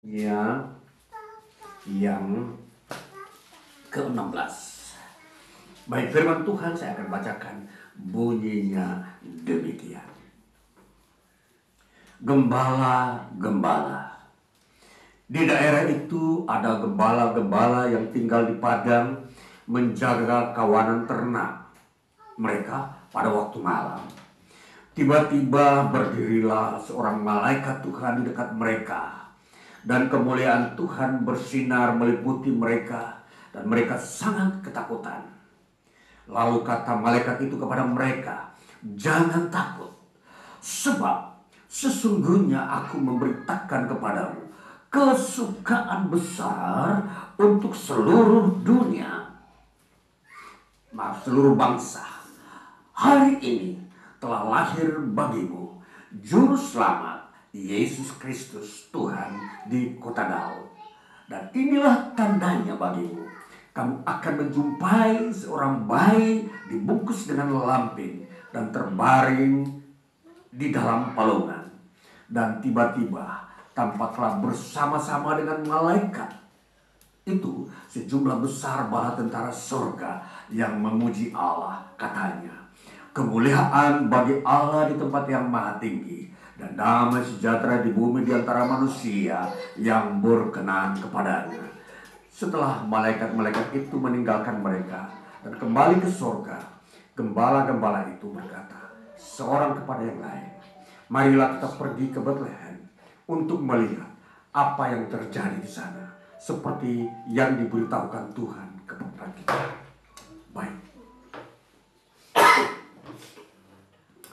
Ya, yang ke-16. Baik, firman Tuhan saya akan bacakan, bunyinya demikian. Gembala-gembala. Di daerah itu ada gembala-gembala yang tinggal di padang menjaga kawanan ternak mereka pada waktu malam. Tiba-tiba berdirilah seorang malaikat Tuhan di dekat mereka, dan kemuliaan Tuhan bersinar meliputi mereka, dan mereka sangat ketakutan. Lalu kata malaikat itu kepada mereka, "Jangan takut, sebab sesungguhnya aku memberitakan kepadamu kesukaan besar untuk seluruh dunia, seluruh bangsa. Hari ini telah lahir bagimu Juru Selamat, Yesus Kristus Tuhan di kota Daud. Dan inilah tandanya bagimu. Kamu akan menjumpai seorang bayi dibungkus dengan lampin dan terbaring di dalam palungan." Dan tiba-tiba tampaklah bersama-sama dengan malaikat itu sejumlah besar bala tentara surga yang memuji Allah. Katanya, "Kemuliaan bagi Allah di tempat yang maha tinggi, dan damai sejahtera di bumi di antara manusia yang berkenan kepadanya." Setelah malaikat-malaikat itu meninggalkan mereka dan kembali ke surga, gembala-gembala itu berkata seorang kepada yang lain, "Marilah kita pergi ke Bethlehem untuk melihat apa yang terjadi di sana, seperti yang diberitahukan Tuhan kepada kita." Baik.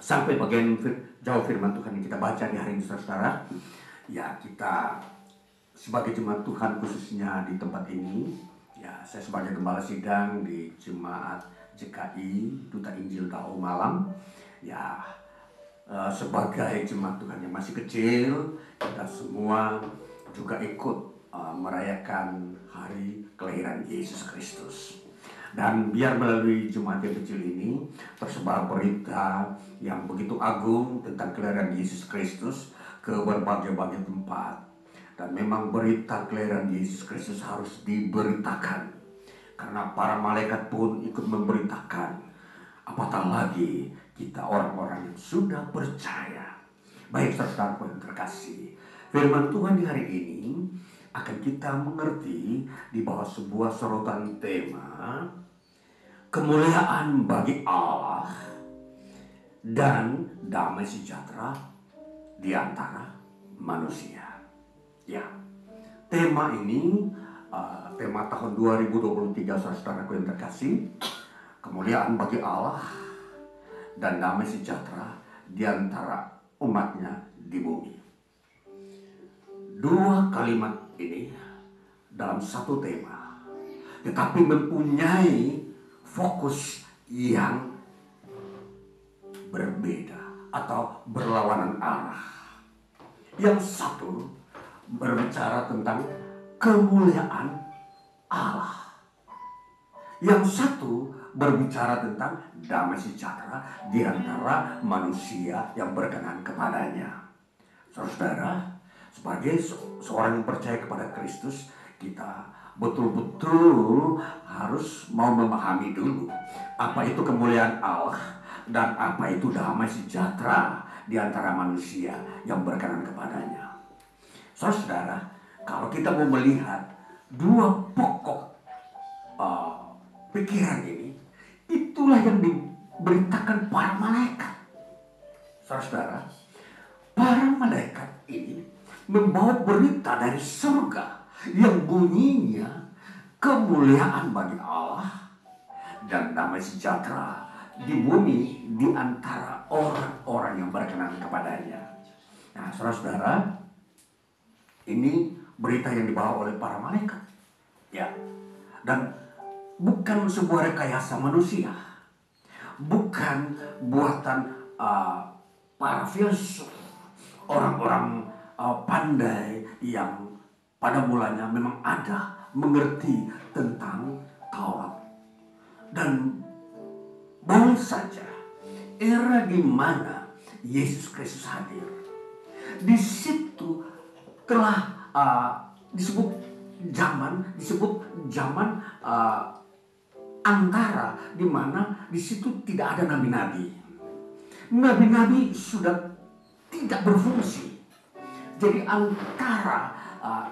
Sampai bagian jauh firman Tuhan yang kita baca di hari ini, saudara. Ya, kita sebagai jemaat Tuhan khususnya di tempat ini, ya, saya sebagai gembala sidang di Jemaat JKI Duta Injil Dao Malang, ya, sebagai jemaat Tuhan yang masih kecil, kita semua juga ikut merayakan hari kelahiran Yesus Kristus. Dan biar melalui jemaat yang kecil ini tersebar berita yang begitu agung tentang kelahiran Yesus Kristus ke berbagai-bagai tempat. Dan memang berita kelahiran Yesus Kristus harus diberitakan, karena para malaikat pun ikut memberitakan. Apatah lagi kita orang-orang yang sudah percaya. Baik, saudara-saudara yang terkasih, firman Tuhan di hari ini akan kita mengerti di bawah sebuah sorotan tema kemuliaan bagi Allah dan damai sejahtera di antara manusia. Ya, tema ini tema tahun 2023, saudaraku yang terkasih, kemuliaan bagi Allah dan damai sejahtera di antara umatnya di bumi. Dua kalimat ini dalam satu tema, tetapi mempunyai fokus yang berbeda atau berlawanan arah. Yang satu berbicara tentang kemuliaan Allah, yang satu berbicara tentang damai sejahtera di antara manusia yang berkenan kepadanya. Saudara, sebagai seorang yang percaya kepada Kristus, kita betul-betul harus mau memahami dulu apa itu kemuliaan Allah dan apa itu damai sejahtera di antara manusia yang berkenan kepadanya. Saudara, kalau kita mau melihat dua pokok pikiran ini, itulah yang diberitakan para malaikat. Saudara, para malaikat ini membawa berita dari surga yang bunyinya kemuliaan bagi Allah dan damai sejahtera di bumi di antara orang-orang yang berkenan kepadanya. Nah, saudara-saudara, ini berita yang dibawa oleh para malaikat. Ya. Dan bukan sebuah rekayasa manusia. Bukan buatan para filsuf, orang-orang pandai yang pada mulanya memang ada mengerti tentang Taurat. Dan boleh saja era di mana Yesus Kristus hadir, di situ telah disebut zaman antara, di mana di situ tidak ada nabi-nabi. Nabi-nabi sudah tidak berfungsi. Jadi antara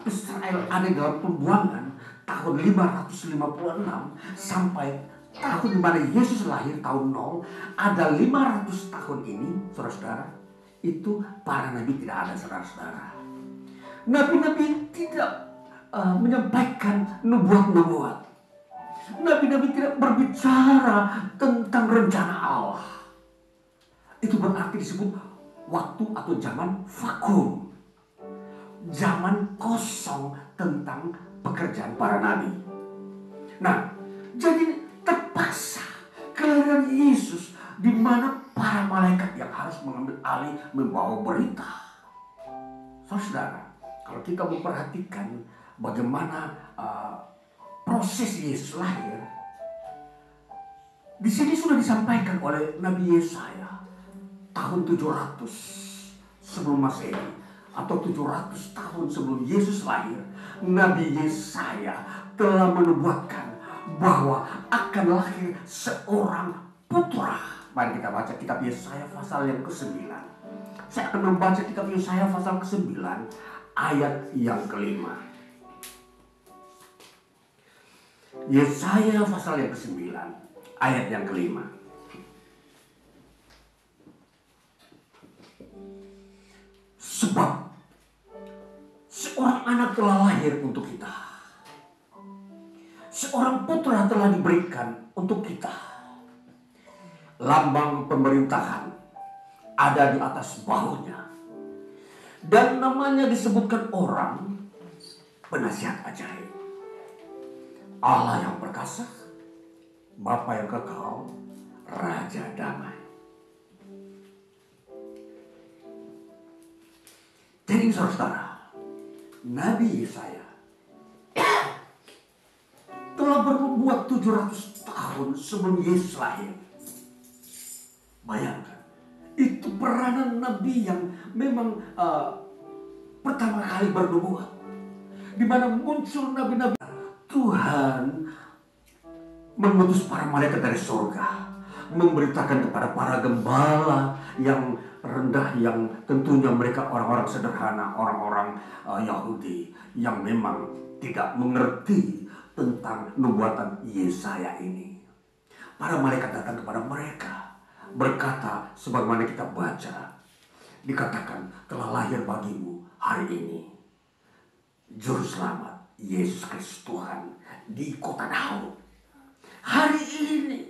Israel ada dalam pembuangan tahun 556 sampai tahun di mana Yesus lahir tahun 0, ada 500 tahun ini, saudara-saudara, itu para nabi tidak ada, saudara-saudara. Nabi-nabi tidak menyampaikan nubuat-nubuat. Nabi-nabi tidak berbicara tentang rencana Allah. Itu berarti disebut waktu atau zaman vakum, zaman kosong tentang pekerjaan para nabi. Nah, jadi terpaksa kelahiran Yesus, di mana para malaikat yang harus mengambil alih membawa berita. Saudara, kalau kita memperhatikan bagaimana proses Yesus lahir, di sini sudah disampaikan oleh Nabi Yesaya tahun 700 sebelum Masehi, atau 700 tahun sebelum Yesus lahir. Nabi Yesaya telah menubuatkan bahwa akan lahir seorang putra. Mari kita baca kitab Yesaya pasal yang ke-9. Saya akan membaca kitab Yesaya pasal ke-9 ayat yang ke-5. Yesaya pasal yang ke-9 ayat yang ke-5. Sebab seorang anak telah lahir untuk kita, seorang putra telah diberikan untuk kita. Lambang pemerintahan ada di atas bahunya, dan namanya disebutkan orang penasihat ajaib, Allah yang perkasa, Bapa yang kekal, Raja damai. Jadi saudara, Nabi Yesaya telah bernubuat 700 tahun sebelum Yesus lahir. Bayangkan, itu peranan Nabi yang memang pertama kali bernubuat, di mana muncul nabi-nabi. Tuhan mengutus para malaikat dari surga, memberitakan kepada para gembala yang rendah, yang tentunya mereka orang-orang sederhana, orang-orang Yahudi yang memang tidak mengerti tentang nubuatan Yesaya ini. Para malaikat datang kepada mereka, berkata sebagaimana kita baca, dikatakan telah lahir bagimu hari ini Juru Selamat Yesus Kristus Tuhan di kota Daud. Hari ini,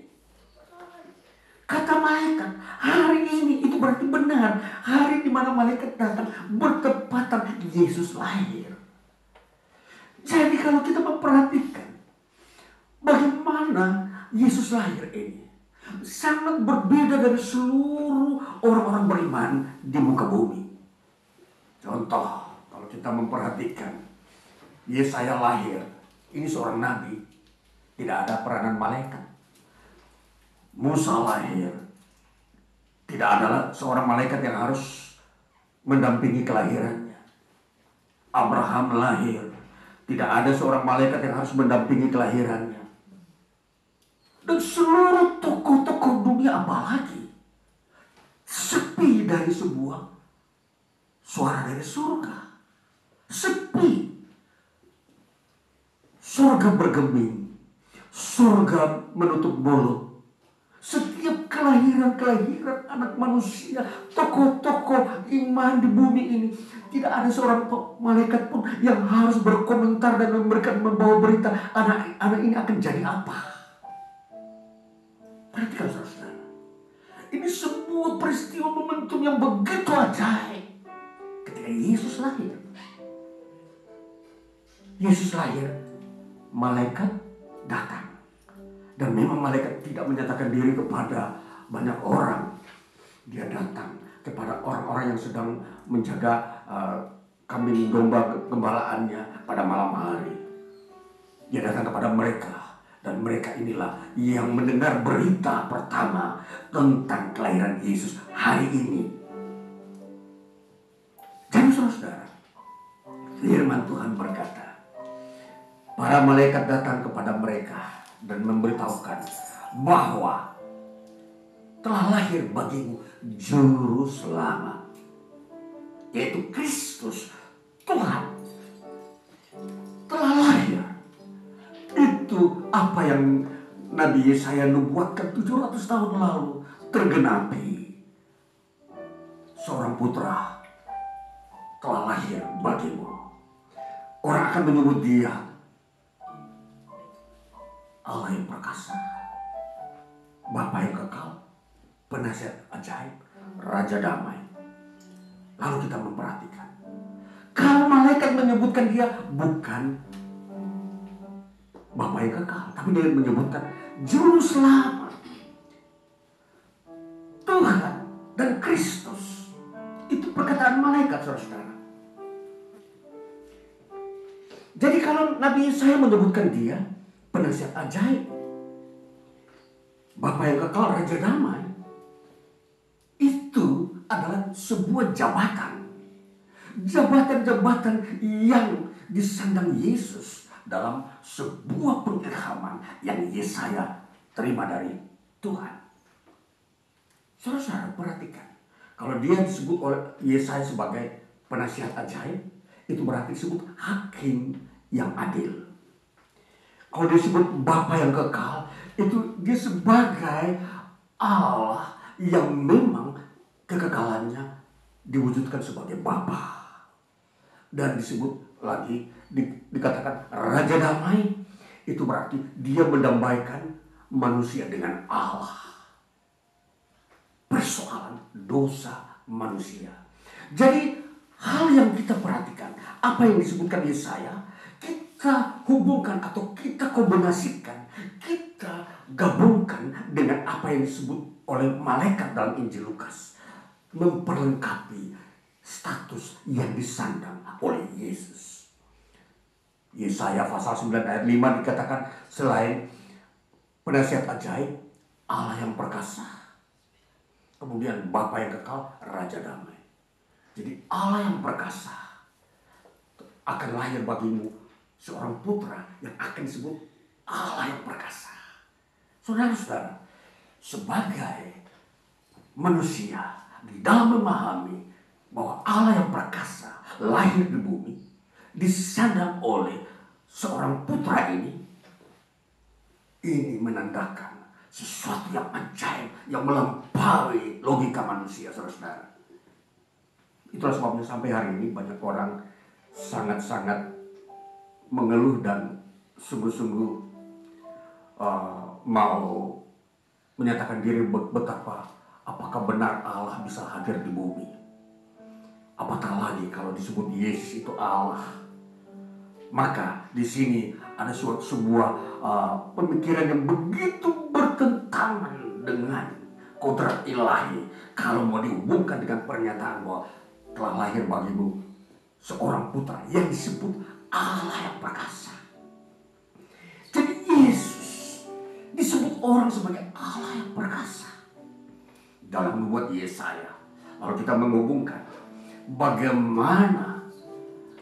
kata malaikat, hari ini, itu berarti benar. Hari di mana malaikat datang bertepatan Yesus lahir. Jadi kalau kita memperhatikan bagaimana Yesus lahir ini, sangat berbeda dari seluruh orang-orang beriman di muka bumi. Contoh, kalau kita memperhatikan Yesaya lahir, ini seorang nabi, tidak ada peranan malaikat. Musa lahir, tidak ada seorang malaikat yang harus mendampingi kelahirannya. Abraham lahir, tidak ada seorang malaikat yang harus mendampingi kelahirannya. Dan seluruh tokoh-tokoh dunia apalagi sepi dari sebuah suara dari surga. Sepi. Surga bergeming, surga menutup mulut. Setiap kelahiran anak manusia, tokoh-tokoh iman di bumi ini, tidak ada seorang malaikat pun yang harus berkomentar dan membawa berita anak ini akan jadi apa. Perhatikan saudara, ini sebuah peristiwa momentum yang begitu ajaib. Ketika Yesus lahir, malaikat datang. Dan memang malaikat tidak menyatakan diri kepada banyak orang. Dia datang kepada orang-orang yang sedang menjaga kambing domba gembalaannya pada malam hari. Dia datang kepada mereka. Dan mereka inilah yang mendengar berita pertama tentang kelahiran Yesus hari ini. Jadi saudara, Firman Tuhan berkata, para malaikat datang kepada mereka dan memberitahukan bahwa telah lahir bagimu juru selamat, yaitu Kristus Tuhan. Telah lahir. Itu apa yang Nabi Yesaya nubuatkan 700 tahun lalu tergenapi. Seorang putra telah lahir bagimu. Orang akan menyebut dia Allah yang perkasa, Bapa yang kekal, penasihat ajaib, Raja damai. Lalu kita memperhatikan, kalau malaikat menyebutkan dia bukan Bapa yang kekal, tapi dia menyebutkan Juru Selamat, Tuhan dan Kristus. Itu perkataan malaikat, saudara-saudara. Jadi kalau Nabi Yesaya menyebutkan dia penasihat ajaib, Bapa yang kekal, Raja damai, itu adalah sebuah jabatan. Jabatan-jabatan yang disandang Yesus dalam sebuah pengilhaman yang Yesaya terima dari Tuhan. Saudara-saudara perhatikan, kalau dia disebut oleh Yesaya sebagai penasihat ajaib, itu berarti disebut hakim yang adil. Kalau disebut Bapa yang kekal, itu dia sebagai Allah yang memang kekekalannya diwujudkan sebagai Bapa. Dan disebut lagi, dikatakan Raja damai, itu berarti dia mendamaikan manusia dengan Allah. Persoalan dosa manusia. Jadi hal yang kita perhatikan, apa yang disebutkan Yesaya, kita hubungkan atau kita kombinasikan, kita gabungkan dengan apa yang disebut oleh malaikat dalam Injil Lukas, memperlengkapi status yang disandang oleh Yesus. Yesaya pasal 9 ayat 5 dikatakan, selain penasihat ajaib, Allah yang perkasa, kemudian Bapa yang kekal, Raja damai. Jadi Allah yang perkasa, akan lahir bagimu seorang putra yang akan disebut Allah yang perkasa. Saudara-saudara, sebagai manusia di dalam memahami bahwa Allah yang perkasa lahir di bumi, disandang oleh seorang putra ini menandakan sesuatu yang ajaib, yang melampaui logika manusia, saudara-saudara. Itulah sebabnya sampai hari ini banyak orang sangat-sangat mengeluh dan sungguh-sungguh mau menyatakan diri betapa apakah benar Allah bisa hadir di bumi. Apatah lagi kalau disebut Yesus itu Allah. Maka di sini ada sebuah pemikiran yang begitu bertentangan dengan kodrat ilahi. Kalau mau dihubungkan dengan pernyataan bahwa telah lahir bagimu seorang putra yang disebut Allah yang perkasa. Jadi Yesus disebut orang sebagai Allah yang perkasa dalam nubuat Yesaya. Lalu kita menghubungkan bagaimana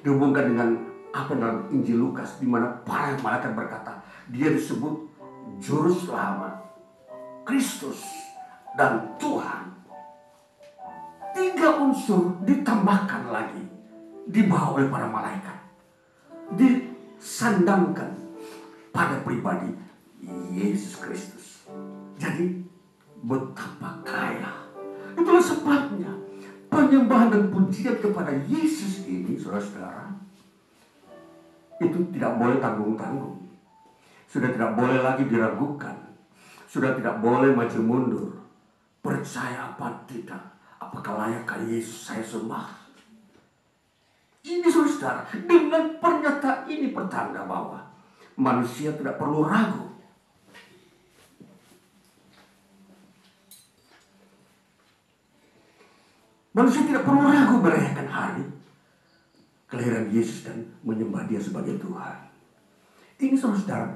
dihubungkan dengan apa dalam Injil Lukas, di mana para malaikat berkata dia disebut Juru Selamat, Kristus dan Tuhan. 3 unsur ditambahkan lagi, dibawa oleh para malaikat, disandangkan pada pribadi Yesus Kristus. Jadi betapa kaya. Itulah sebabnya penyembahan dan pujian kepada Yesus ini, saudara-saudara, itu tidak boleh tanggung-tanggung. Sudah tidak boleh lagi diragukan. Sudah tidak boleh maju mundur. Percaya apa tidak? Apakah layakkah Yesus saya sembah? Ini, saudara, dengan pernyataan ini pertanda bahwa manusia tidak perlu ragu. Manusia tidak perlu ragu merayakan hari kelahiran Yesus dan menyembah dia sebagai Tuhan. Ini, saudara,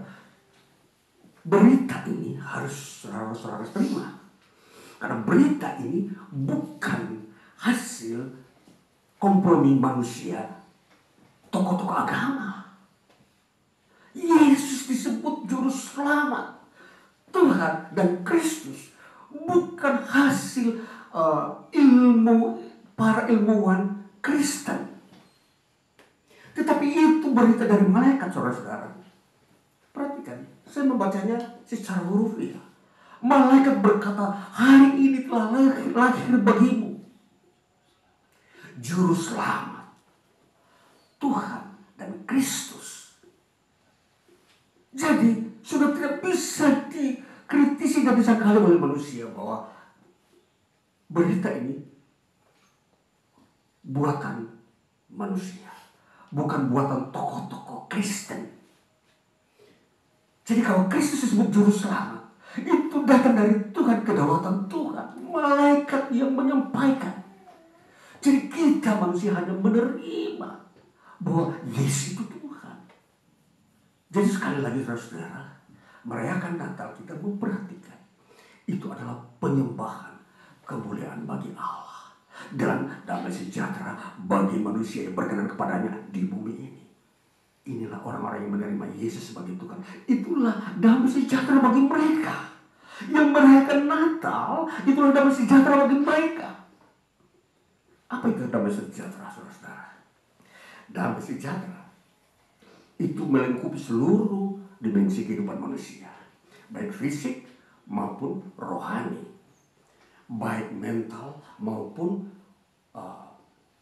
berita ini harus saudara-saudara terima. Karena berita ini bukan hasil kompromi manusia tokoh-tokoh agama. Yesus disebut juru selamat, Tuhan dan Kristus, bukan hasil ilmu para ilmuwan Kristen. Tetapi itu berita dari malaikat, saudara-saudara. Perhatikan, saya membacanya secara hurufiah. Malaikat berkata, hari ini telah lahir bagimu juru selamat, Tuhan dan Kristus. Jadi sudah tidak bisa dikritisi dan disangkali oleh manusia bahwa berita ini buatan manusia, bukan buatan tokoh-tokoh Kristen. Jadi kalau Kristus disebut juru selamat, itu datang dari Tuhan, kedaulatan Tuhan, malaikat yang menyampaikan. Jadi kita manusia hanya menerima bahwa Yesus itu Tuhan. Jadi sekali lagi saudara, merayakan Natal kita memperhatikan itu adalah penyembahan kemuliaan bagi Allah dan damai sejahtera bagi manusia yang berkenan kepadanya di bumi ini. Inilah orang-orang yang menerima Yesus sebagai Tuhan. Itulah damai sejahtera bagi mereka. Yang merayakan Natal, itulah damai sejahtera bagi mereka. Apa itu damai sejahtera, saudara-saudara? Damai sejahtera itu melingkupi seluruh dimensi kehidupan manusia, baik fisik maupun rohani, baik mental maupun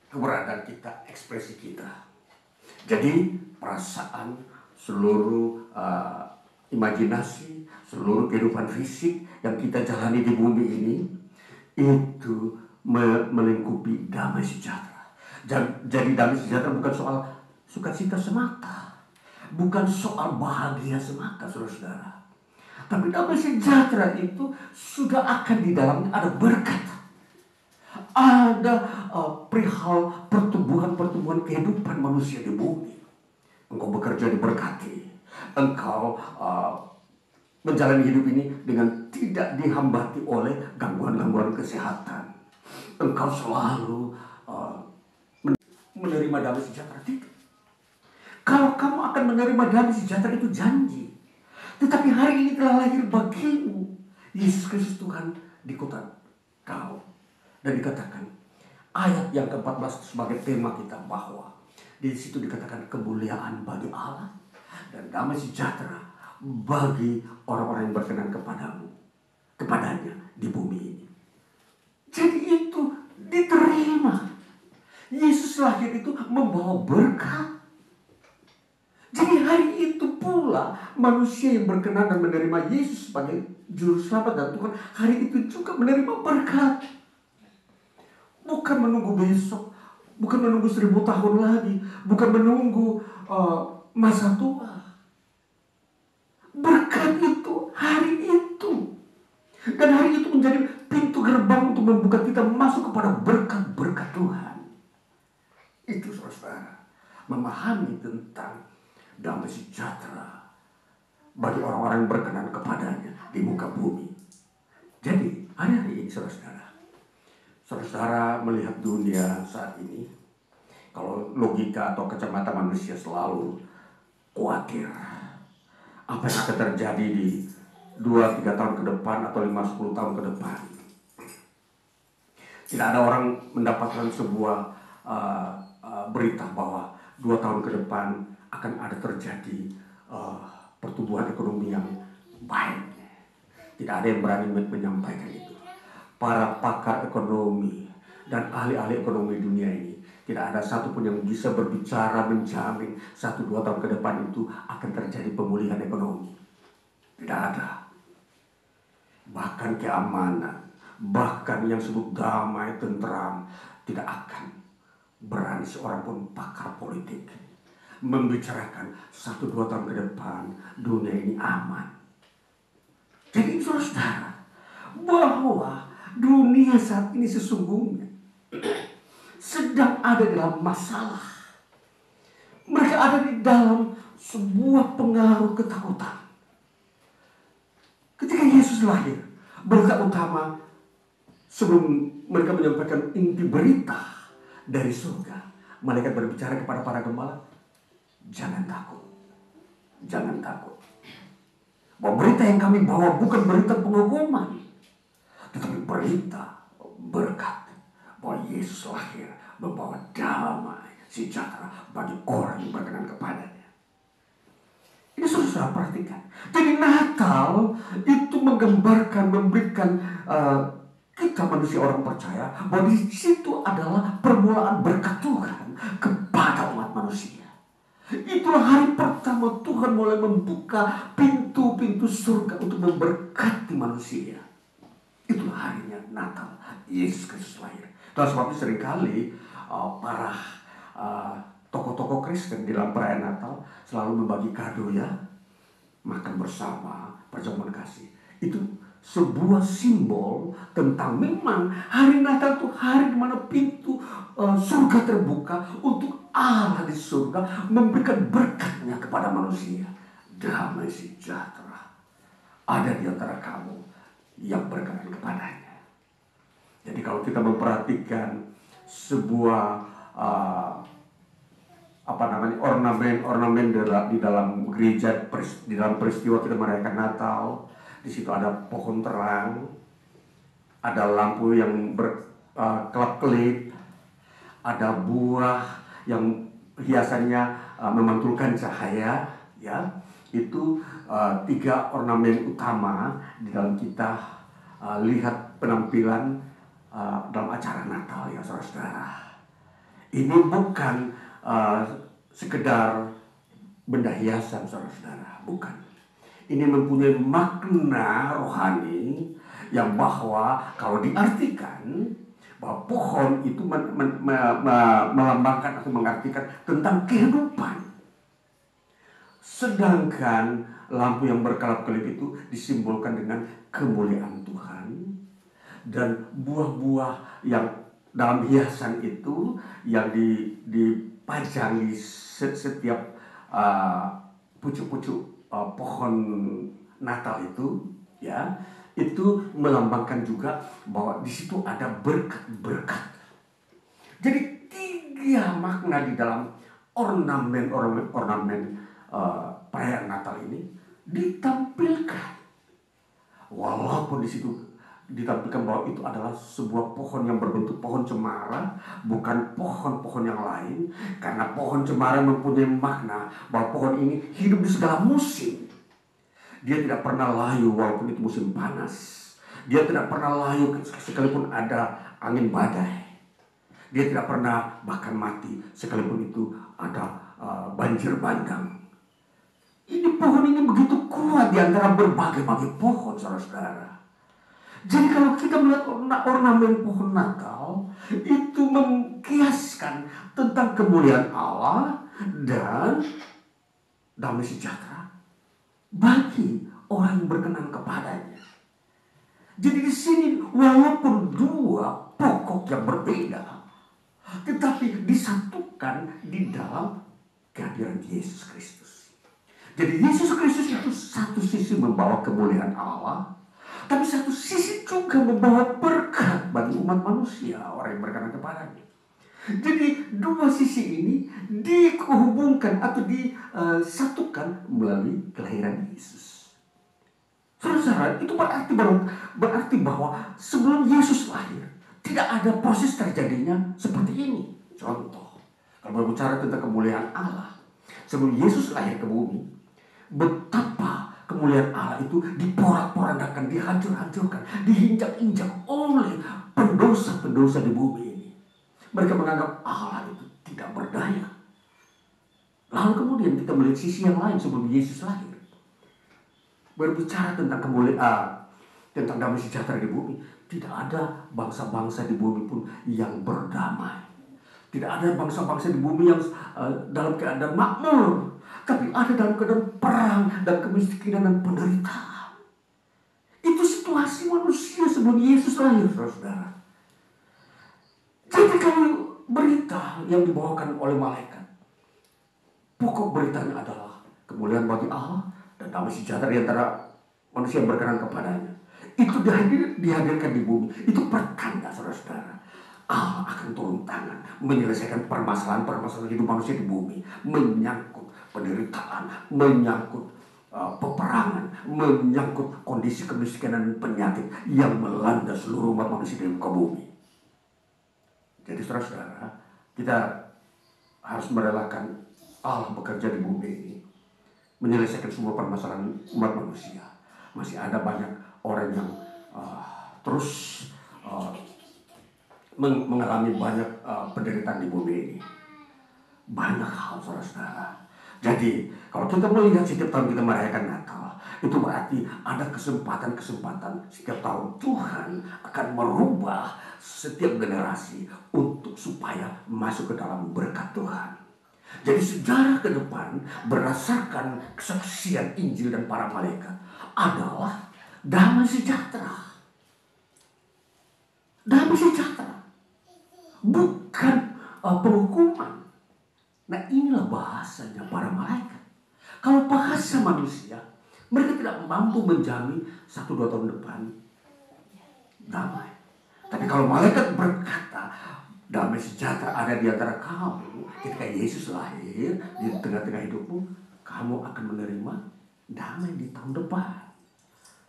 keberadaan kita, ekspresi kita. Jadi perasaan, seluruh imajinasi, seluruh kehidupan fisik yang kita jalani di bumi ini itu melingkupi damai sejahtera. Jadi damai sejahtera bukan soal sukacita semata, bukan soal bahagia semata, saudara-saudara. Tapi damai sejahtera itu sudah akan di dalamnya ada berkat, ada perihal pertumbuhan kehidupan manusia di bumi. Engkau bekerja diberkati, engkau menjalani hidup ini dengan tidak dihambati oleh gangguan-gangguan kesehatan. Engkau selalu menerima damai sejahtera. Tidak. Kalau kamu akan menerima damai sejahtera itu janji. Tetapi hari ini telah lahir bagimu Yesus Kristus Tuhan di kota kau. Dan dikatakan ayat yang ke-14 sebagai tema kita, bahwa di situ dikatakan kemuliaan bagi Allah dan damai sejahtera bagi orang-orang yang berkenan kepadanya di bumi ini. Jadi itu diterima. Yesus lahir itu membawa berkat. Jadi hari itu pula manusia yang berkenan dan menerima Yesus sebagai juru selamat dan Tuhan, hari itu juga menerima berkat. Bukan menunggu besok, bukan menunggu 1000 tahun lagi, bukan menunggu masa tua. Berkat itu hari itu. Dan hari itu menjadi pintu gerbang untuk membuka kita masuk kepada berkat-berkat Tuhan. Itu saudara, memahami tentang damai sejahtera bagi orang-orang yang berkenan kepadanya di muka bumi. Jadi hari-hari ini saudara melihat dunia saat ini, kalau logika atau kacamata manusia selalu khawatir apa yang akan terjadi di 2-3 tahun ke depan atau 5-10 tahun ke depan. Tidak ada orang mendapatkan sebuah berita bahwa 2 tahun ke depan akan ada terjadi pertumbuhan ekonomi yang baik. Tidak ada yang berani menyampaikan itu. Para pakar ekonomi dan ahli-ahli ekonomi dunia ini, tidak ada satupun yang bisa berbicara menjamin 1-2 tahun ke depan itu akan terjadi pemulihan ekonomi. Tidak ada. Bahkan keamanan, bahkan yang disebut damai, tentram, tidak akan berani seorang pun pakar politik membicarakan 1-2 tahun ke depan dunia ini aman. Jadi saudara, bahwa dunia saat ini sesungguhnya sedang ada dalam masalah. Mereka ada di dalam sebuah pengaruh ketakutan. Ketika Yesus lahir, berita utama sebelum mereka menyampaikan inti berita dari surga, malaikat berbicara kepada para gembala, Jangan takut. Jangan takut. Bahwa berita yang kami bawa bukan berita penghukuman, tetapi berita berkat. Bahwa Yesus lahir membawa damai sejahtera bagi orang yang berkenan kepadanya. Ini saudara perhatikan. Jadi Natal itu menggambarkan, memberikan kita manusia orang percaya bahwa di situ adalah permulaan berkat Tuhan kepada umat manusia. Itulah hari pertama Tuhan mulai membuka pintu-pintu surga untuk memberkati manusia. Itulah harinya Natal, Yesus Kristus lahir. Dan sebabnya seringkali para tokoh-tokoh Kristen di dalam perayaan Natal selalu membagi kado ya, makan bersama, perjamuan kasih. Itu sebuah simbol tentang memang hari Natal itu hari di mana pintu surga terbuka untuk Allah di surga memberikan berkatnya kepada manusia. Damai sejahtera ada di antara kamu yang berkenan kepadanya. Jadi kalau kita memperhatikan sebuah ornamen di dalam gereja, di dalam peristiwa kita merayakan Natal, di situ ada pohon terang, ada lampu yang berkelap-kelip, ada buah yang hiasannya memantulkan cahaya, ya. Itu 3 ornamen utama di dalam kita lihat penampilan dalam acara Natal ya saudara-saudara. Ini bukan sekedar benda hiasan saudara-saudara, bukan. Ini mempunyai makna rohani yang bahwa kalau diartikan bahwa pohon itu melambangkan atau mengartikan tentang kehidupan. Sedangkan lampu yang berkelap-kelip itu disimbolkan dengan kemuliaan Tuhan. Dan buah-buah yang dalam hiasan itu yang dipajang di setiap pucuk-pucuk pohon Natal itu, ya, itu melambangkan juga bahwa di situ ada berkat-berkat. Jadi 3 makna di dalam ornamen perayaan Natal ini ditampilkan. Walaupun di situ ditampilkan bahwa itu adalah sebuah pohon yang berbentuk pohon cemara, bukan pohon-pohon yang lain, karena pohon cemara mempunyai makna bahwa pohon ini hidup di segala musim. Dia tidak pernah layu walaupun itu musim panas. Dia tidak pernah layu sekalipun ada angin badai. Dia tidak pernah bahkan mati sekalipun itu ada banjir bandang. Ini pohon ini begitu kuat di antara berbagai-bagai pohon saudara-saudara. Jadi kalau kita melihat ornamen pohon Natal, itu mengkiaskan tentang kemuliaan Allah dan damai sejahtera bagi orang yang berkenan kepadanya. Jadi di sini walaupun 2 pokok yang berbeda, tetapi disatukan di dalam kehadiran Yesus Kristus. Jadi Yesus Kristus itu satu sisi membawa kemuliaan Allah, tapi satu sisi juga membawa berkat bagi umat manusia, orang yang berkenan kepadanya. Jadi 2 sisi ini dihubungkan atau disatukan melalui kelahiran Yesus. Saudara, itu berarti bahwa sebelum Yesus lahir tidak ada proses terjadinya seperti ini. Contoh, kalau berbicara tentang kemuliaan Allah, sebelum Yesus lahir ke bumi, betapa kemuliaan Allah itu diporak-porandakan, dihancur-hancurkan, diinjak-injak oleh pendosa-pendosa di bumi ini. Mereka menganggap Allah itu tidak berdaya. Lalu kemudian kita melihat sisi yang lain sebelum Yesus lahir. Berbicara tentang kemuliaan, tentang damai sejahtera di bumi, tidak ada bangsa-bangsa di bumi pun yang berdamai. Tidak ada bangsa-bangsa di bumi yang dalam keadaan makmur, tapi ada dalam keadaan perang dan kemiskinan dan penderitaan. Itu situasi manusia sebelum Yesus lahir, saudara. Jadi kalau berita yang dibawakan oleh malaikat, pokok beritanya adalah kemuliaan bagi Allah dan damai sejahtera di antara manusia yang berkenan kepadanya. Itu dihadirkan di bumi. Itu pertanda, saudara-saudara, Allah akan turun tangan menyelesaikan permasalahan-permasalahan hidup manusia di bumi, menyangkut penderitaan, menyangkut peperangan, menyangkut kondisi kemiskinan dan penyakit yang melanda seluruh umat manusia di muka bumi. Jadi saudara-saudara, kita harus merelakan Allah bekerja di bumi ini, menyelesaikan semua permasalahan umat manusia. Masih ada banyak orang yang terus mengalami banyak penderitaan di bumi ini. Banyak hal, saudara-saudara. Jadi kalau kita melihat setiap tahun kita merayakan Natal, itu berarti ada kesempatan-kesempatan setiap tahun Tuhan akan merubah setiap generasi untuk supaya masuk ke dalam berkat Tuhan. Jadi sejarah ke depan berdasarkan kesaksian Injil dan para malaikat adalah damai sejahtera. Damai sejahtera, bukan penghukuman. Nah, inilah bahasanya para malaikat. Kalau bahasa manusia, mereka tidak mampu menjamin 1-2 tahun depan damai. Tapi kalau malaikat berkata, damai sejahtera ada di antara kamu, ketika Yesus lahir di tengah-tengah hidupmu, kamu akan menerima damai di tahun depan.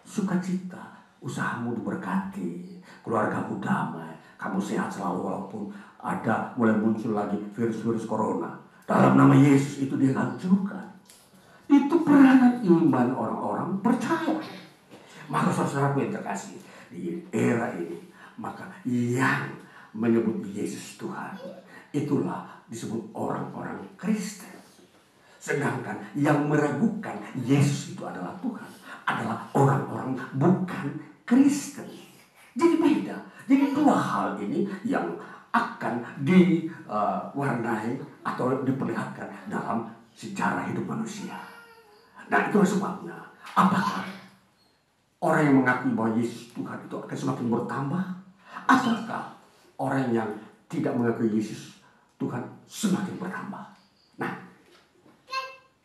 Sukacita, usahamu diberkati, keluargamu damai, kamu sehat selalu walaupun ada mulai muncul lagi virus-virus corona. Dalam nama Yesus itu dihancurkan. Itu peranan iman orang-orang percaya. Maka saudaraku yang terkasih, di era ini, maka yang menyebut Yesus Tuhan, itulah disebut orang-orang Kristen. Sedangkan yang meragukan Yesus itu adalah Tuhan adalah orang-orang bukan Kristen. Jadi beda. Jadi dua hal ini yang akan diwarnai atau diperlihatkan dalam sejarah hidup manusia. Nah, itulah sebabnya apakah orang yang mengakui bahwa Yesus Tuhan itu akan semakin bertambah, ataukah orang yang tidak mengakui Yesus Tuhan semakin bertambah? Nah,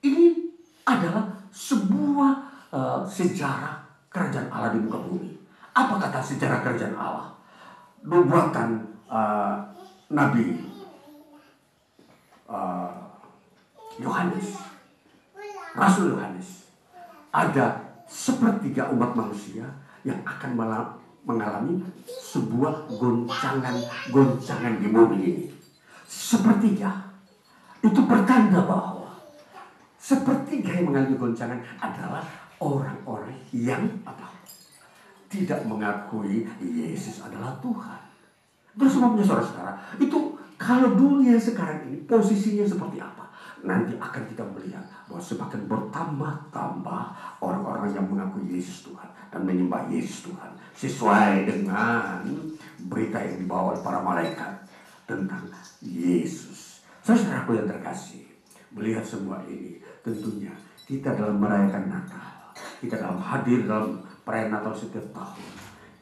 ini adalah sebuah sejarah kerajaan Allah di muka bumi. Apa kata sejarah kerajaan Allah? Nubuatan Nabi Yohanes, Rasul Yohanes, ada sepertiga umat manusia yang akan mengalami sebuah goncangan di bumi ini. Sepertiga itu pertanda bahwa sepertiga yang mengalami goncangan adalah orang-orang yang tidak mengakui Yesus adalah Tuhan. Terus sebabnya saudara-saudara, itu kalau dunia sekarang ini posisinya seperti apa? Nanti akan kita melihat bahwa semakin bertambah-tambah orang-orang yang mengakui Yesus Tuhan dan menyembah Yesus Tuhan sesuai dengan berita yang dibawa oleh para malaikat tentang Yesus. Saudaraku yang terkasih, melihat semua ini, tentunya kita dalam merayakan Natal, kita dalam hadir dalam perayaan Natal setiap tahun,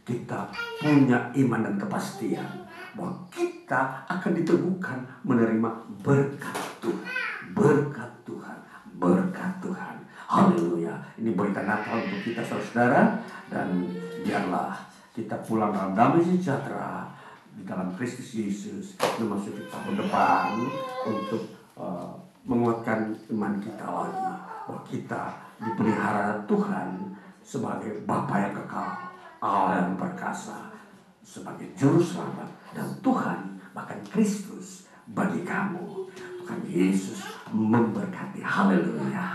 kita punya iman dan kepastian bahwa kita akan diteguhkan menerima berkat Tuhan. Berkat Tuhan, berkat Tuhan. Haleluya. Ini berita Natal untuk kita saudara, dan biarlah kita pulang dalam damai sejahtera di dalam Kristus Yesus memasuki tahun depan untuk menguatkan iman kita lagi, bahwa kita dipelihara Tuhan sebagai Bapa yang kekal, Allah yang perkasa, sebagai juru selamat, dan Tuhan bahkan Kristus bagi kamu. Tuhan Yesus memberkati. Haleluya.